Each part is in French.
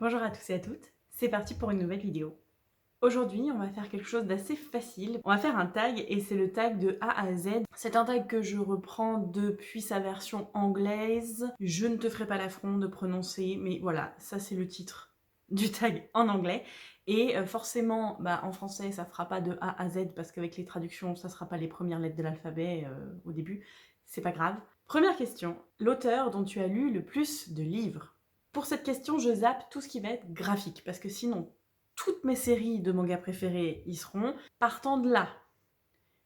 Bonjour à tous et à toutes, c'est parti pour une nouvelle vidéo. Aujourd'hui, on va faire quelque chose d'assez facile. On va faire un tag et c'est le tag de A à Z. C'est un tag que je reprends depuis sa version anglaise. Je ne te ferai pas l'affront de prononcer, mais voilà, ça c'est le titre du tag en anglais. Et forcément, en français, ça fera pas de A à Z parce qu'avec les traductions, ça sera pas les premières lettres de l'alphabet au début. C'est pas grave. Première question, l'auteur dont tu as lu le plus de livres? Pour cette question, je zappe tout ce qui va être graphique, parce que sinon, toutes mes séries de mangas préférées y seront. Partant de là,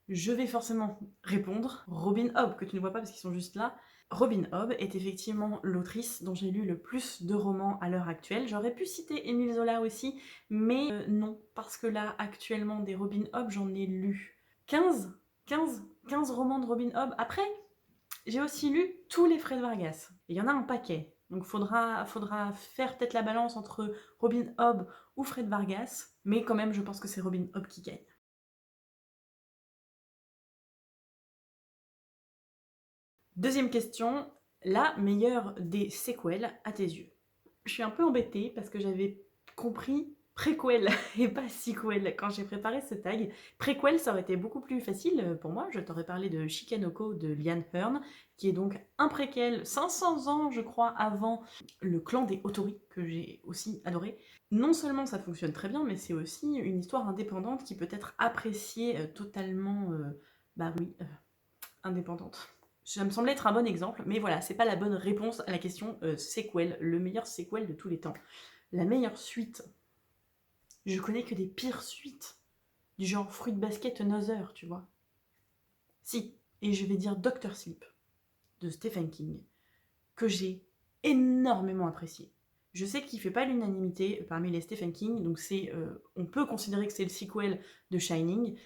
je vais forcément répondre Robin Hobb, que tu ne vois pas parce qu'ils sont juste là. Robin Hobb est effectivement l'autrice dont j'ai lu le plus de romans à l'heure actuelle. J'aurais pu citer Émile Zola aussi, mais non, parce que là, actuellement, des Robin Hobb, j'en ai lu 15 romans de Robin Hobb. Après, j'ai aussi lu tous les Fred Vargas. Il y en a un paquet. Donc faudra faire peut-être la balance entre Robin Hobb ou Fred Vargas. Mais quand même, je pense que c'est Robin Hobb qui gagne. Deuxième question, la meilleure des séquelles à tes yeux? Je suis un peu embêtée parce que j'avais compris préquel et pas sequel quand j'ai préparé ce tag. Préquel, ça aurait été beaucoup plus facile pour moi. Je t'aurais parlé de Shikanoko de Liane Hearn, qui est donc un préquel 500 ans, je crois, avant le clan des Otori, que j'ai aussi adoré. Non seulement ça fonctionne très bien, mais c'est aussi une histoire indépendante qui peut être appréciée totalement, indépendante. Ça me semblait être un bon exemple, mais voilà, c'est pas la bonne réponse à la question sequel, le meilleur sequel de tous les temps. La meilleure suite, je connais que des pires suites, du genre Fruit Basket Another, tu vois. Si, et je vais dire Doctor Sleep, de Stephen King, que j'ai énormément apprécié. Je sais qu'il fait pas l'unanimité parmi les Stephen King, donc on peut considérer que c'est le sequel de Shining.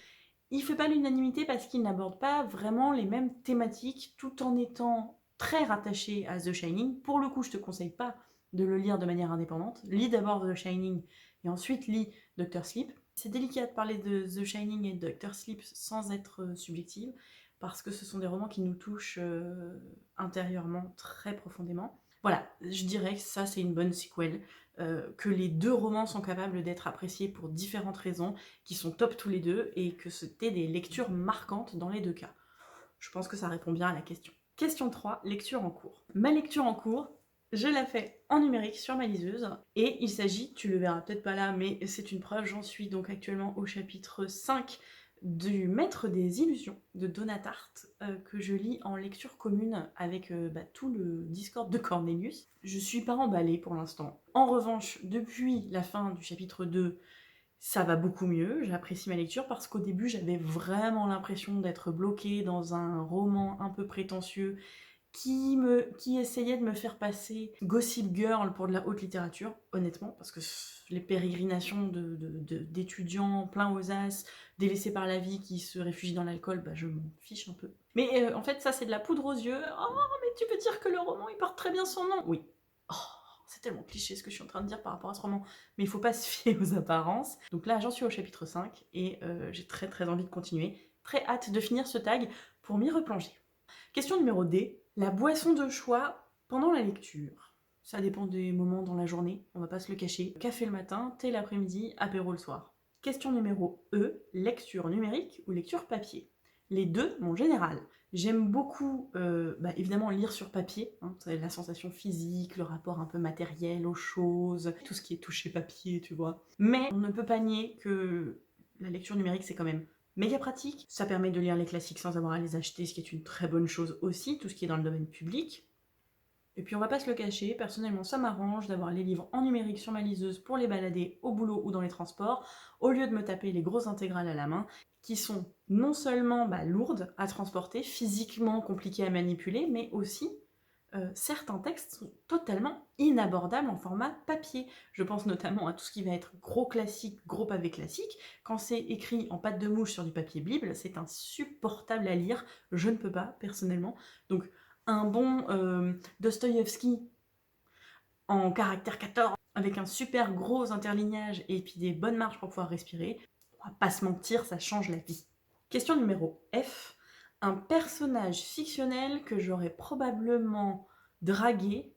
Il fait pas l'unanimité parce qu'il n'aborde pas vraiment les mêmes thématiques tout en étant très rattaché à The Shining. Pour le coup, je te conseille pas de le lire de manière indépendante. Lis d'abord The Shining et ensuite lis Doctor Sleep. C'est délicat de parler de The Shining et Doctor Sleep sans être subjective parce que ce sont des romans qui nous touchent intérieurement très profondément. Voilà, je dirais que ça c'est une bonne sequel, que les deux romans sont capables d'être appréciés pour différentes raisons, qui sont top tous les deux, et que c'était des lectures marquantes dans les deux cas. Je pense que ça répond bien à la question. Question 3, lecture en cours. Ma lecture en cours, je la fais en numérique sur ma liseuse, et il s'agit, tu le verras peut-être pas là, mais c'est une preuve, j'en suis donc actuellement au chapitre 5 du Maître des Illusions de Donna Tartt, que je lis en lecture commune avec tout le Discord de Cornelius. Je suis pas emballée pour l'instant. En revanche, depuis la fin du chapitre 2, ça va beaucoup mieux, j'apprécie ma lecture parce qu'au début j'avais vraiment l'impression d'être bloquée dans un roman un peu prétentieux qui essayait de me faire passer Gossip Girl pour de la haute littérature, honnêtement, parce que les pérégrinations d'étudiants pleins aux as, délaissés par la vie, qui se réfugient dans l'alcool, je m'en fiche un peu. Mais en fait, ça c'est de la poudre aux yeux. Oh, mais tu peux dire que le roman, il porte très bien son nom. Oui. Oh, c'est tellement cliché ce que je suis en train de dire par rapport à ce roman, mais il faut pas se fier aux apparences. Donc là, j'en suis au chapitre 5, et j'ai très très envie de continuer. Très hâte de finir ce tag pour m'y replonger. Question numéro D. La boisson de choix pendant la lecture. Ça dépend des moments dans la journée, on va pas se le cacher. Café le matin, thé l'après-midi, apéro le soir. Question numéro E. Lecture numérique ou lecture papier? Les deux, mon général. J'aime beaucoup, évidemment, lire sur papier, hein, la sensation physique, le rapport un peu matériel aux choses, tout ce qui est touché papier, tu vois. Mais on ne peut pas nier que la lecture numérique, c'est quand même méga pratique, ça permet de lire les classiques sans avoir à les acheter, ce qui est une très bonne chose aussi, tout ce qui est dans le domaine public. Et puis on va pas se le cacher, personnellement ça m'arrange d'avoir les livres en numérique sur ma liseuse pour les balader au boulot ou dans les transports, au lieu de me taper les grosses intégrales à la main, qui sont non seulement lourdes à transporter, physiquement compliquées à manipuler, mais aussi certains textes sont totalement inabordables en format papier. Je pense notamment à tout ce qui va être gros classique, gros pavé classique. Quand c'est écrit en pâte de mouche sur du papier Bible, c'est insupportable à lire. Je ne peux pas, personnellement. Donc, un bon Dostoïevski en caractère 14, avec un super gros interlignage et puis des bonnes marges pour pouvoir respirer, on va pas se mentir, ça change la vie. Question numéro F. Un personnage fictionnel que j'aurais probablement dragué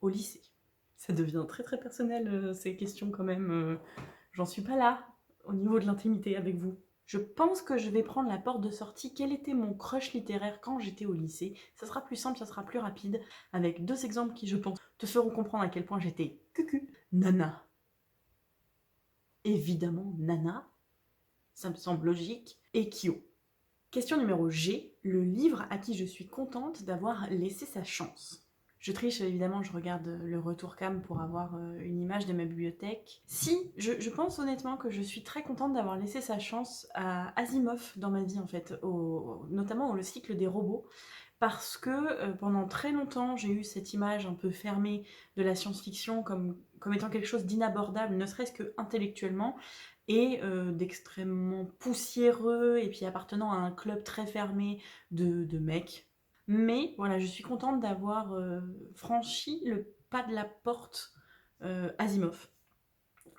au lycée. Ça devient très très personnel ces questions quand même. J'en suis pas là au niveau de l'intimité avec vous. Je pense que je vais prendre la porte de sortie. Quel était mon crush littéraire quand j'étais au lycée? Ça sera plus simple, ça sera plus rapide, avec 2 exemples qui, je pense, te feront comprendre à quel point j'étais cucu. Nana. Évidemment, Nana. Ça me semble logique. Et Kyo. Question numéro G. Le livre à qui je suis contente d'avoir laissé sa chance. Je triche, évidemment, je regarde le retour cam pour avoir une image de ma bibliothèque. Si, je pense honnêtement que je suis très contente d'avoir laissé sa chance à Asimov dans ma vie, en fait, notamment le cycle des robots, parce que pendant très longtemps, j'ai eu cette image un peu fermée de la science-fiction comme étant quelque chose d'inabordable, ne serait-ce que intellectuellement, et d'extrêmement poussiéreux, et puis appartenant à un club très fermé de mecs. Mais voilà, je suis contente d'avoir franchi le pas de la porte Asimov.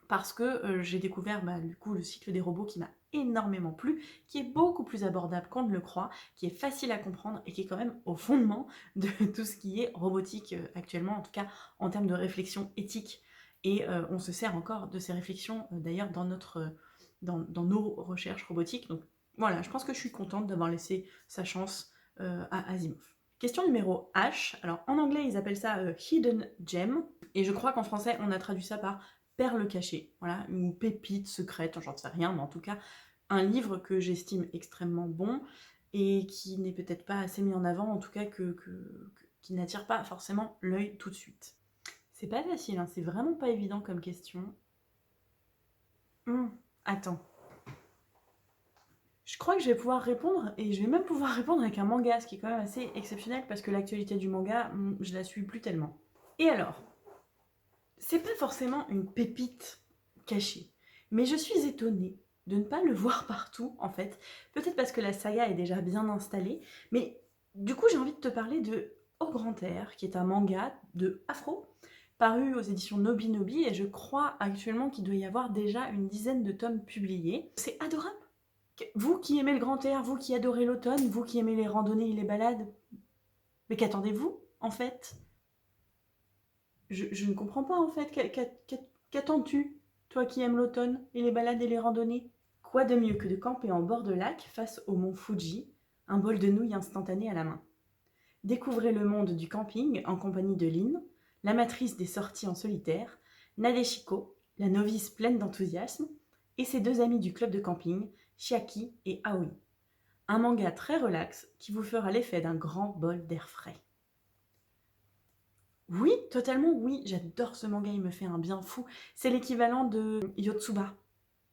Parce que j'ai découvert du coup le cycle des robots qui m'a énormément plu, qui est beaucoup plus abordable qu'on ne le croit, qui est facile à comprendre et qui est quand même au fondement de tout ce qui est robotique actuellement, en tout cas en termes de réflexion éthique. Et on se sert encore de ces réflexions d'ailleurs dans nos recherches robotiques. Donc voilà, je pense que je suis contente d'avoir laissé sa chance à Asimov. Question numéro H. Alors en anglais ils appellent ça Hidden Gem, et je crois qu'en français on a traduit ça par perle cachée, voilà, ou pépite secrète, j'en sais rien, mais en tout cas un livre que j'estime extrêmement bon et qui n'est peut-être pas assez mis en avant, en tout cas qui n'attire pas forcément l'œil tout de suite. C'est pas facile, hein, c'est vraiment pas évident comme question. Attends. Je crois que je vais pouvoir répondre, et je vais même pouvoir répondre avec un manga, ce qui est quand même assez exceptionnel parce que l'actualité du manga, je la suis plus tellement. Et alors, c'est pas forcément une pépite cachée, mais je suis étonnée de ne pas le voir partout en fait. Peut-être parce que la saga est déjà bien installée, mais du coup j'ai envie de te parler de Au Grand Air, qui est un manga de Afro, paru aux éditions Nobinobi, et je crois actuellement qu'il doit y avoir déjà une dizaine de tomes publiés. C'est adorable. Vous qui aimez le grand air, vous qui adorez l'automne, vous qui aimez les randonnées et les balades, mais qu'attendez-vous en fait? Je ne comprends pas en fait. Qu'attends-tu, toi qui aimes l'automne et les balades et les randonnées? Quoi de mieux que de camper en bord de lac face au mont Fuji, un bol de nouilles instantané à la main? Découvrez le monde du camping en compagnie de Lynn, l'amatrice des sorties en solitaire, Nadeshiko, la novice pleine d'enthousiasme, et ses 2 amis du club de camping, Chiaki et Aoi. Un manga très relax qui vous fera l'effet d'un grand bol d'air frais. Oui, totalement, oui, j'adore ce manga, il me fait un bien fou. C'est l'équivalent de Yotsuba,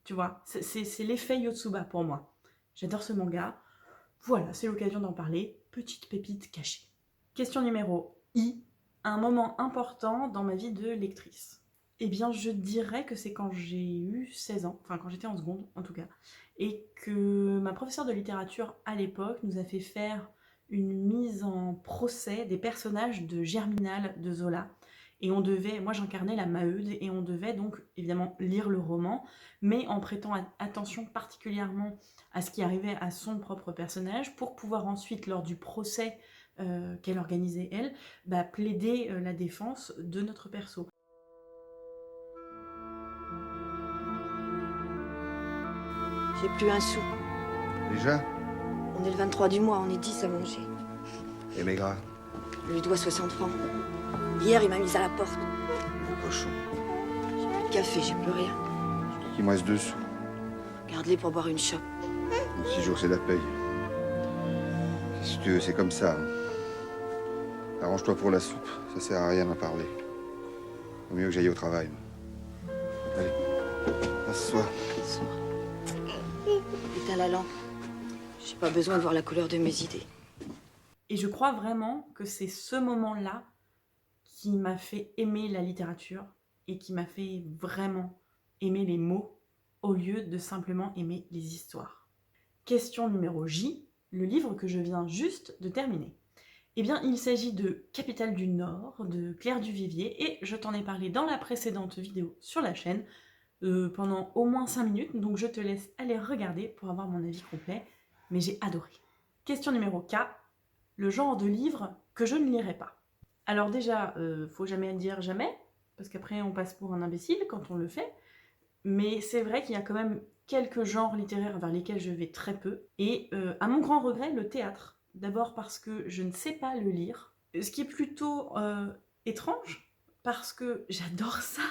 tu vois, c'est l'effet Yotsuba pour moi. J'adore ce manga. Voilà, c'est l'occasion d'en parler. Petite pépite cachée. Question numéro I. Un moment important dans ma vie de lectrice. Eh bien, je dirais que c'est quand j'ai eu 16 ans, enfin quand j'étais en seconde en tout cas, et que ma professeure de littérature à l'époque nous a fait faire une mise en procès des personnages de Germinal de Zola. Et on devait, moi j'incarnais la Maheude, et on devait donc évidemment lire le roman, mais en prêtant attention particulièrement à ce qui arrivait à son propre personnage, pour pouvoir ensuite, lors du procès qu'elle organisait elle, plaider la défense de notre perso. J'ai plus un sou. Déjà? On est le 23 du mois, on est 10 à manger. Et Maigrat, Je lui dois 60 francs. Hier, il m'a mise à la porte. le cochon. J'ai plus de café, j'ai plus rien. Il me reste 2 sous. Garde-les pour boire une chope. Dans 6 jours, c'est la paye. Qu'est-ce que tu veux, c'est comme ça. Hein. Arrange-toi pour la soupe. Ça sert à rien d'en parler. Vaut mieux que j'aille au travail. Allez, assieds-toi. Éteins la lampe. J'ai pas besoin de voir la couleur de mes idées. Et je crois vraiment que c'est ce moment-là qui m'a fait aimer la littérature et qui m'a fait vraiment aimer les mots au lieu de simplement aimer les histoires. Question numéro J, le livre que je viens juste de terminer. Eh bien, il s'agit de Capitale du Nord, de Claire Duvivier, et je t'en ai parlé dans la précédente vidéo sur la chaîne, pendant au moins 5 minutes, donc je te laisse aller regarder pour avoir mon avis complet, mais j'ai adoré. Question numéro K, le genre de livre que je ne lirai pas. Alors déjà, faut jamais dire jamais, parce qu'après on passe pour un imbécile quand on le fait, mais c'est vrai qu'il y a quand même quelques genres littéraires vers lesquels je vais très peu, et à mon grand regret, le théâtre. D'abord parce que je ne sais pas le lire, ce qui est plutôt étrange, parce que j'adore ça,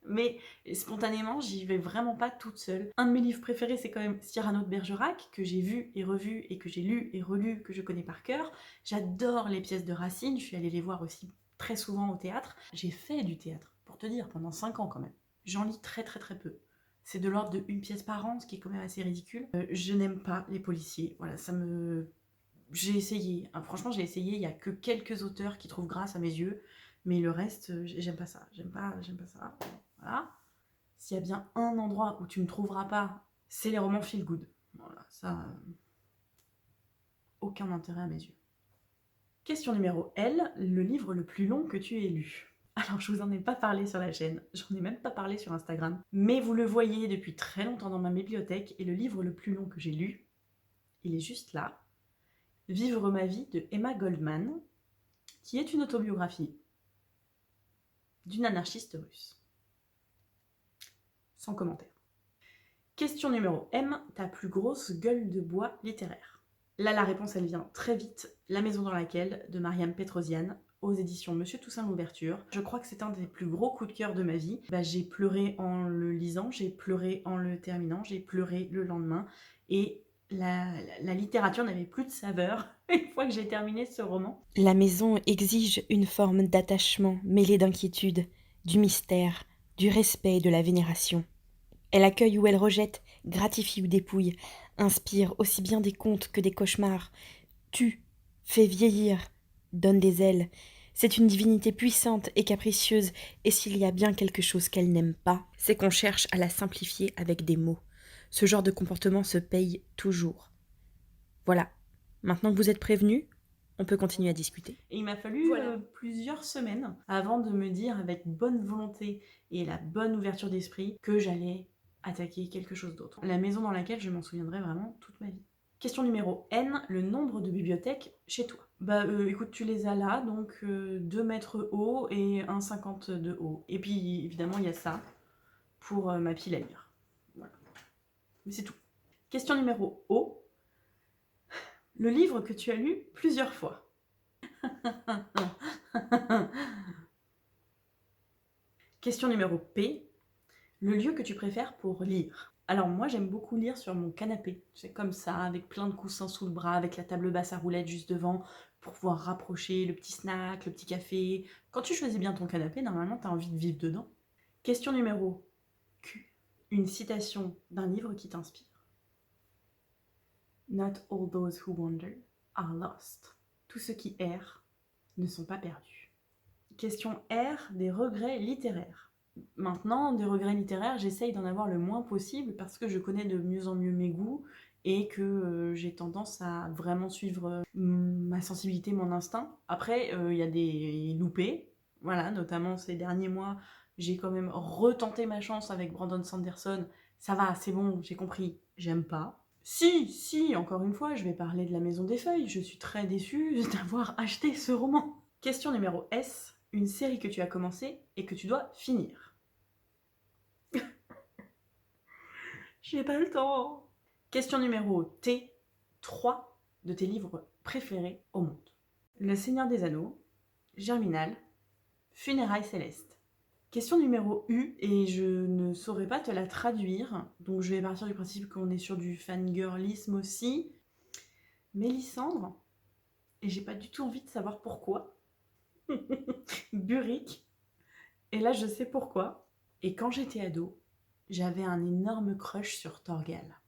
mais spontanément, j'y vais vraiment pas toute seule. Un de mes livres préférés, c'est quand même Cyrano de Bergerac, que j'ai vu et revu, et que j'ai lu et relu, que je connais par cœur. J'adore les pièces de Racine, je suis allée les voir aussi très souvent au théâtre. J'ai fait du théâtre, pour te dire, pendant 5 ans quand même. J'en lis très très très peu. C'est de l'ordre de 1 pièce par an, ce qui est quand même assez ridicule. Je n'aime pas les policiers, voilà, ça me... J'ai essayé, hein, franchement j'ai essayé, il y a que quelques auteurs qui trouvent grâce à mes yeux, mais le reste, j'aime pas ça, j'aime pas ça, voilà. S'il y a bien un endroit où tu me trouveras pas, c'est les romans feel good. Voilà, ça, aucun intérêt à mes yeux. Question numéro L, le livre le plus long que tu aies lu. Alors, je vous en ai pas parlé sur la chaîne, j'en ai même pas parlé sur Instagram, mais vous le voyez depuis très longtemps dans ma bibliothèque, et le livre le plus long que j'ai lu, il est juste là. Vivre ma vie de Emma Goldman, qui est une autobiographie d'une anarchiste russe. Sans commentaire. Question numéro M, ta plus grosse gueule de bois littéraire. Là, la réponse, elle vient très vite. La maison dans laquelle, de Mariam Petrosian, aux éditions Monsieur Toussaint Louverture. Je crois que c'est un des plus gros coups de cœur de ma vie. J'ai pleuré en le lisant, j'ai pleuré en le terminant, j'ai pleuré le lendemain. Et la littérature n'avait plus de saveur une fois que j'ai terminé ce roman. La maison exige une forme d'attachement mêlée d'inquiétude, du mystère, du respect et de la vénération. Elle accueille ou elle rejette, gratifie ou dépouille, inspire aussi bien des contes que des cauchemars, tue, fait vieillir, donne des ailes. C'est une divinité puissante et capricieuse, et s'il y a bien quelque chose qu'elle n'aime pas, c'est qu'on cherche à la simplifier avec des mots. Ce genre de comportement se paye toujours. Voilà, maintenant que vous êtes prévenus, on peut continuer à discuter. Et il m'a fallu plusieurs semaines avant de me dire avec bonne volonté et la bonne ouverture d'esprit que j'allais attaquer quelque chose d'autre. La maison dans laquelle je m'en souviendrai vraiment toute ma vie. Question numéro N, le nombre de bibliothèques chez toi. Écoute, tu les as là, donc 2 mètres haut et 1,50 de haut. Et puis évidemment, il y a ça pour ma pile à lire. Voilà. Mais c'est tout. Question numéro O, le livre que tu as lu plusieurs fois. Question numéro P, le lieu que tu préfères pour lire. Alors moi j'aime beaucoup lire sur mon canapé, c'est comme ça, avec plein de coussins sous le bras, avec la table basse à roulettes juste devant, pour pouvoir rapprocher le petit snack, le petit café. Quand tu choisis bien ton canapé, normalement t'as envie de vivre dedans. Question numéro Q, une citation d'un livre qui t'inspire. Not all those who wander are lost. Tous ceux qui errent ne sont pas perdus. Question R, des regrets littéraires. Maintenant, des regrets littéraires, j'essaye d'en avoir le moins possible parce que je connais de mieux en mieux mes goûts et que j'ai tendance à vraiment suivre ma sensibilité, mon instinct. Après, il y a des loupés, voilà, notamment ces derniers mois, j'ai quand même retenté ma chance avec Brandon Sanderson. Ça va, c'est bon, j'ai compris, j'aime pas. Si, encore une fois, je vais parler de La Maison des Feuilles. Je suis très déçue d'avoir acheté ce roman. Question numéro S, une série que tu as commencé et que tu dois finir. J'ai pas le temps. Question numéro T, 3 de tes livres préférés au monde. Le Seigneur des Anneaux, Germinal, Funérailles célestes. Question numéro U, et je ne saurais pas te la traduire, donc je vais partir du principe qu'on est sur du fangirlisme aussi. Mélissandre, et j'ai pas du tout envie de savoir pourquoi. Buric, et là je sais pourquoi. Et quand j'étais ado, j'avais un énorme crush sur Thorgal.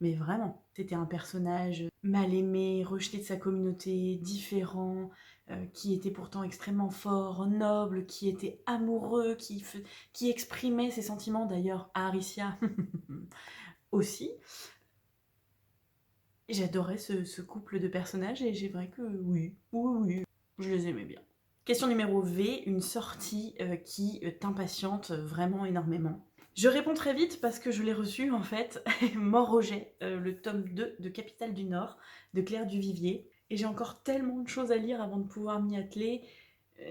Mais vraiment, c'était un personnage mal aimé, rejeté de sa communauté, différent, qui était pourtant extrêmement fort, noble, qui était amoureux, qui exprimait ses sentiments, d'ailleurs à Aricia aussi. J'adorais ce couple de personnages et j'ai vrai que oui, je les aimais bien. Question numéro V, une sortie qui t'impatiente vraiment énormément. Je réponds très vite parce que je l'ai reçu en fait, Mort au jet, le tome 2 de Capitale du Nord, de Claire Duvivier. Et j'ai encore tellement de choses à lire avant de pouvoir m'y atteler.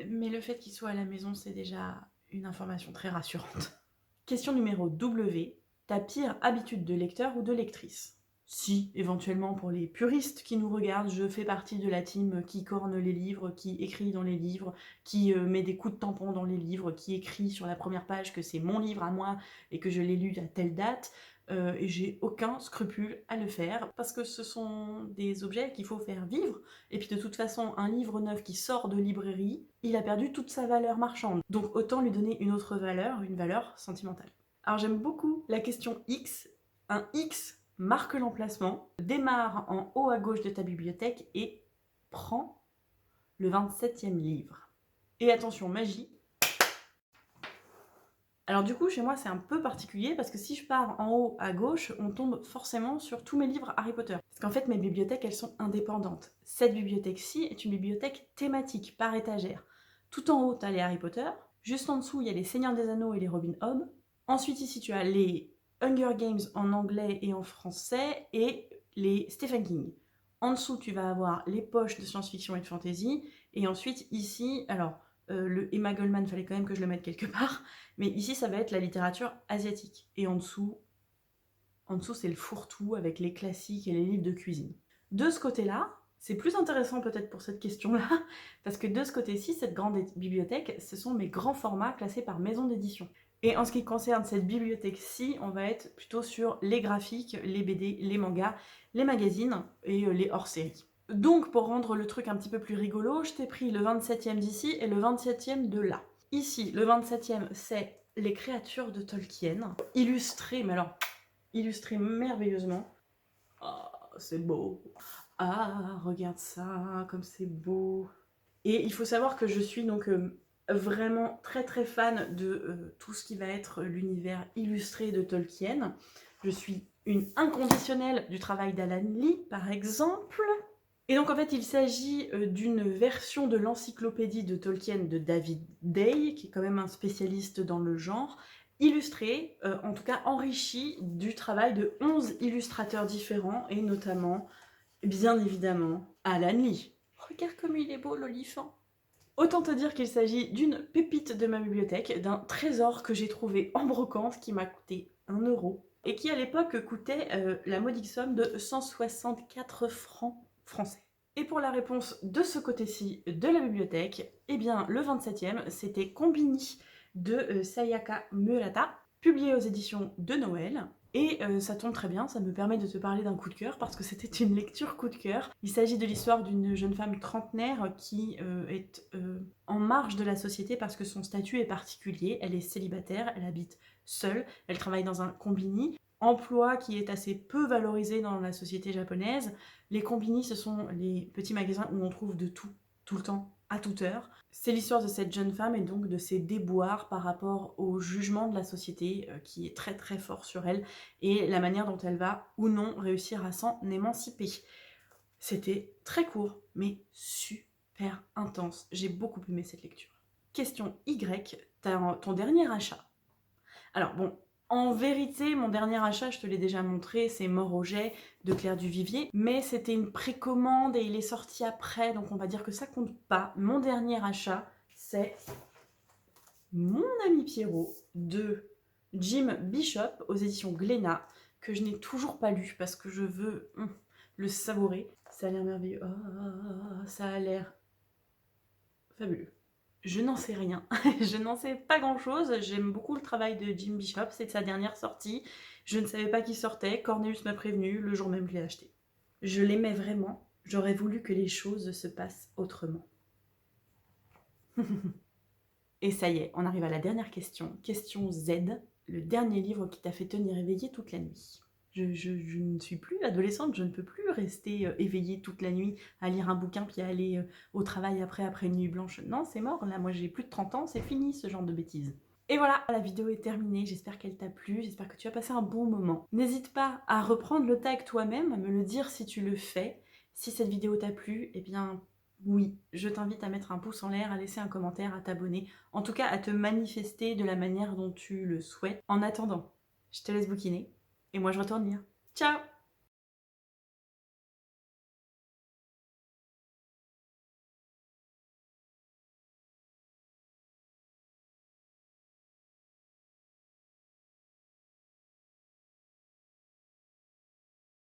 Mais le fait qu'il soit à la maison, c'est déjà une information très rassurante. Question numéro W. Ta pire habitude de lecteur ou de lectrice? Si, éventuellement pour les puristes qui nous regardent, je fais partie de la team qui corne les livres, qui écrit dans les livres, qui met des coups de tampon dans les livres, qui écrit sur la première page que c'est mon livre à moi et que je l'ai lu à telle date. Et j'ai aucun scrupule à le faire parce que ce sont des objets qu'il faut faire vivre. Et puis de toute façon, un livre neuf qui sort de librairie, il a perdu toute sa valeur marchande. Donc autant lui donner une autre valeur, une valeur sentimentale. Alors j'aime beaucoup la question X. Un X marque l'emplacement, démarre en haut à gauche de ta bibliothèque et prends le 27e livre. Et attention, magie. Alors du coup, chez moi, c'est un peu particulier parce que si je pars en haut à gauche, on tombe forcément sur tous mes livres Harry Potter. Parce qu'en fait, mes bibliothèques, elles sont indépendantes. Cette bibliothèque-ci est une bibliothèque thématique, par étagère. Tout en haut, tu as les Harry Potter. Juste en dessous, il y a les Seigneurs des Anneaux et les Robin Hood. Ensuite, ici, tu as les Hunger Games en anglais et en français et les Stephen King. En dessous, tu vas avoir les poches de science-fiction et de fantasy. Et ensuite, ici, alors... le Emma Goldman, fallait quand même que je le mette quelque part, mais ici ça va être la littérature asiatique. Et en dessous c'est le fourre-tout avec les classiques et les livres de cuisine. De ce côté-là, c'est plus intéressant peut-être pour cette question-là, parce que de ce côté-ci, cette grande bibliothèque, ce sont mes grands formats classés par maison d'édition. Et en ce qui concerne cette bibliothèque-ci, on va être plutôt sur les graphiques, les BD, les mangas, les magazines et les hors-séries. Donc, pour rendre le truc un petit peu plus rigolo, je t'ai pris le 27e d'ici et le 27e de là. Ici, le 27e, c'est les créatures de Tolkien, illustrées, mais alors, illustrées merveilleusement. Ah, c'est beau. Ah, regarde ça, comme c'est beau. Et il faut savoir que je suis donc vraiment très très fan de tout ce qui va être l'univers illustré de Tolkien. Je suis une inconditionnelle du travail d'Alan Lee, par exemple. Et donc en fait il s'agit d'une version de l'encyclopédie de Tolkien de David Day, qui est quand même un spécialiste dans le genre, illustrée, en tout cas enrichie du travail de 11 illustrateurs différents, et notamment, bien évidemment, Alan Lee. Regarde comme il est beau l'olifant. Autant te dire qu'il s'agit d'une pépite de ma bibliothèque, d'un trésor que j'ai trouvé en brocante qui m'a coûté 1 € et qui à l'époque coûtait la modique somme de 164 francs français. Et pour la réponse de ce côté-ci de la bibliothèque, eh bien le 27e, c'était Combini de Sayaka Murata, publié aux éditions de Noël. Et ça tombe très bien, ça me permet de te parler d'un coup de cœur parce que c'était une lecture coup de cœur. Il s'agit de l'histoire d'une jeune femme trentenaire qui est en marge de la société parce que son statut est particulier. Elle est célibataire, elle habite seule, elle travaille dans un combini, emploi qui est assez peu valorisé dans la société japonaise. Les combini, ce sont les petits magasins où on trouve de tout, tout le temps, à toute heure. C'est l'histoire de cette jeune femme et donc de ses déboires par rapport au jugement de la société qui est très très fort sur elle et la manière dont elle va ou non réussir à s'en émanciper. C'était très court mais super intense. J'ai beaucoup aimé cette lecture. Question Y, ton dernier achat. Alors bon, en vérité, mon dernier achat, je te l'ai déjà montré, c'est Mort au jet de Claire Duvivier, mais c'était une précommande et il est sorti après, donc on va dire que ça compte pas. Mon dernier achat, c'est Mon ami Pierrot de Jim Bishop aux éditions Glénat, que je n'ai toujours pas lu parce que je veux le savourer. Ça a l'air merveilleux, ça a l'air fabuleux. Je n'en sais rien, je n'en sais pas grand chose, j'aime beaucoup le travail de Jim Bishop, c'est sa dernière sortie, je ne savais pas qu'il sortait, Cornelius m'a prévenu, le jour même je l'ai acheté. Je l'aimais vraiment, j'aurais voulu que les choses se passent autrement. Et ça y est, on arrive à la dernière question, question Z, le dernier livre qui t'a fait tenir éveillé toute la nuit. Je ne suis plus adolescente, je ne peux plus rester éveillée toute la nuit à lire un bouquin puis à aller au travail après une nuit blanche. Non, c'est mort, là moi j'ai plus de 30 ans, c'est fini ce genre de bêtises. Et voilà, la vidéo est terminée, j'espère qu'elle t'a plu, j'espère que tu as passé un bon moment. N'hésite pas à reprendre le tag toi-même, à me le dire si tu le fais. Si cette vidéo t'a plu, eh bien oui, je t'invite à mettre un pouce en l'air, à laisser un commentaire, à t'abonner, en tout cas à te manifester de la manière dont tu le souhaites. En attendant, je te laisse bouquiner. Et moi, je retourne lire. Ciao!